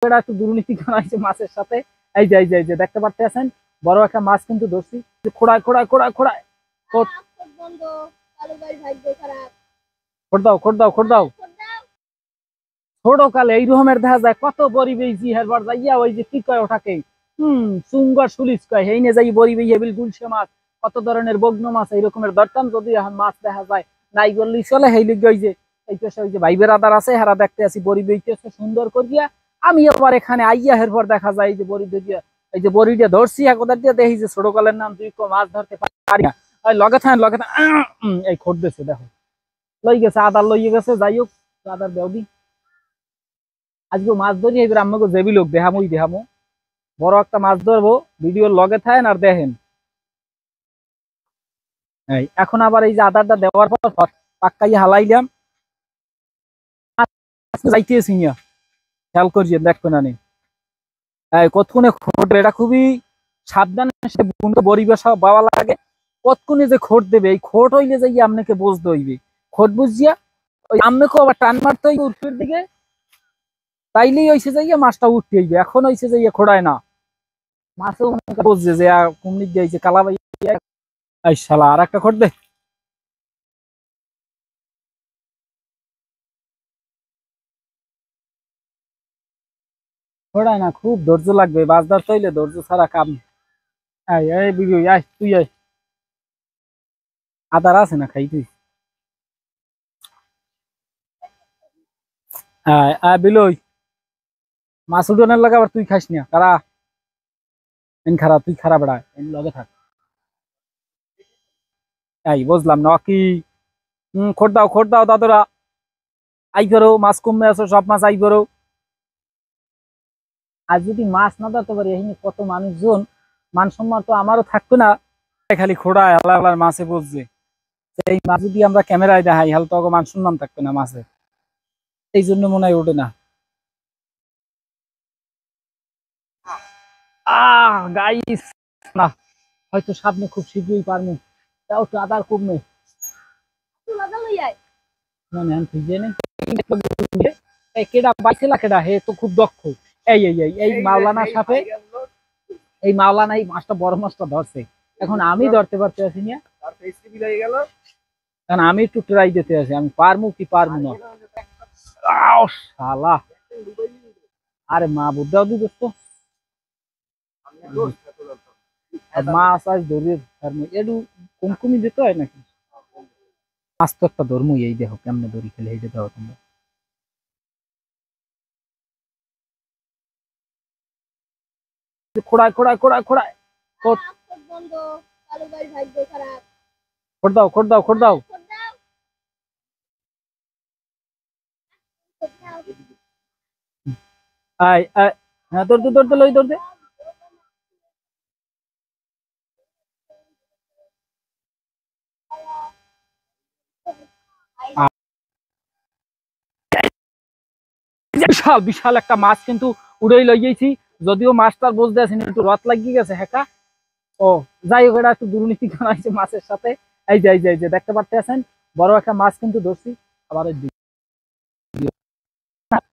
এটা একটু দুর্নীতি করা হয়েছে মাছের সাথে। এই যে দেখতে পাচ্ছেন বড় একটা মাছ কিন্তু ধরছি। খোড়ায় খোড়ায় খোড়ায় খোড়ায় খোড় দাও খোড় দাও খোড় দাও। ছোট কালে এই রকমের দেখা যায় কত বড়ি বেইছি হেরবার যাইয়া ওই যে কি কয় ওটাকে চুঙ্গা সুলিশ কয় হেইনে যাই বড়ি বেই হেবিল গুলশে মাছ কত ধরনের বগ্ন মাছ এই রকমের ধরতাম। যদি এখন মাছ দেখা যায় নাই বললেই চলে। হেই লিগে ওই যে এই পাশে ওই যে ভাই বেরাদার আছে হেরা দেখতে আসি বড়ি বেইতেছে সুন্দর করিয়া। আমি আবার এখানে আইয়া হেরপর দেখা যায় এই যে বড়ি ধরিয়া এই যে বড়িটা ধরছি একদার দিয়ে দেখি যে ছোট কালের নাম তুই মাছ ধরতে পারি না। লগে থাকেন লগে এই খোট দিছে দেখো লই গেছে আদার লইয়ে গেছে। যাই হোক আদার দেওদি আজকে মাছ ধরি এবার আমাকে জেবি লোক দেখামোই দেখামো বড় একটা মাছ ধরবো। ভিডিওর লগে থাকেন আর দেখেন। এখন আবার এই যে আদারটা দেওয়ার পর পাক্কাই হালাইলাম যাইতেছি খেয়াল করিয়ে দেখবেন না কতক্ষণে খোট এটা খুবই সাবধানে বড়ি বসা বাবা লাগে। কতক্ষণে যে খোট দেবে এই খোট হইলে যাই আপনাকে বুঝতে হইবে। খোট বুঝিয়া ওই আপনাকেও আবার টান মারতে হইবে উঠের দিকে তাইলেই হইছে যাইয়া মাছটা উঠতে হইবে। এখন হইছে যাইয়া খোড়ায় না মাছও বুঝছে যে কুমড়ি দিয়েছে কালা ভাই শালা আর একটা খোট দে। খোড়ায় না খুব ধৈর্য লাগবে মাছ ধরতে হইলে ধৈর্য ছাড়া কাম। এই বিবি আয় তুই আয় আদার আছে না খাই তুই বিলই মাছ উঠানোর লাগে আবার তুই খাস না কারা এন খারাপ তুই খারাপ বেড়া এন লগে থাক। এই বুঝলাম না কি খোট দাও দাদরা আই করো মাছ কমে আছো সব মাছ আই করো। আর যদি মাছ না ধরতে পারি এখানে কত মানুষজন মান সম্মান তো আমারও থাকবে না। খালি খোড়ায় আল্লাহ আল্লাহ মাছে বসছে এই মাছ যদি আমরা ক্যামেরায় দেখাই হাল তো মান সম্মান থাকবে না মাছে। এই জন্য মনে হয় ওঠে না। গাইস না হয়তো সামনে খুব শীঘ্রই পারবো। তাও তো আদার কমবে মানে কেডা বাইছিলা কেডা হে তো খুব দক্ষ। এই মাওলানার সাথে এই মাওলানা এই মাছটা বড় মাছটা ধরছে। এখন আমি ধরতে পারতে আছি না কারণ আমি একটু ট্রাই দিতে আছি আমি পারবো কি পারবো না। শালা আরে মা বুদ্ধাও দি দোস্ত মাছ আজ ধরে একটু কুমকুমি দিতে হয় নাকি মাছ তো একটা ধর্ম এই দেখো কেমনে ধরি খেলে এই দেখো তোমরা। খোড়ায় খোড়ায় খোড়ায় খোড়ায় খোট খোট দাও খোট দাও খোট দাও। আয় আয় হ্যাঁ ধরতে লই ধরতে বিশাল বিশাল একটা মাছ কিন্তু উড়েই লইয়েছি। যদিও মাছটার বুঝতে আছি একটু রথ লাগিয়ে গেছে হ্যাঁ। ও যাই হোক এটা একটু দুর্নীতি করা হয়েছে মাছের সাথে। এই যে দেখতে পাচ্ছেন বড় একটা মাছ কিন্তু ধরছি আবার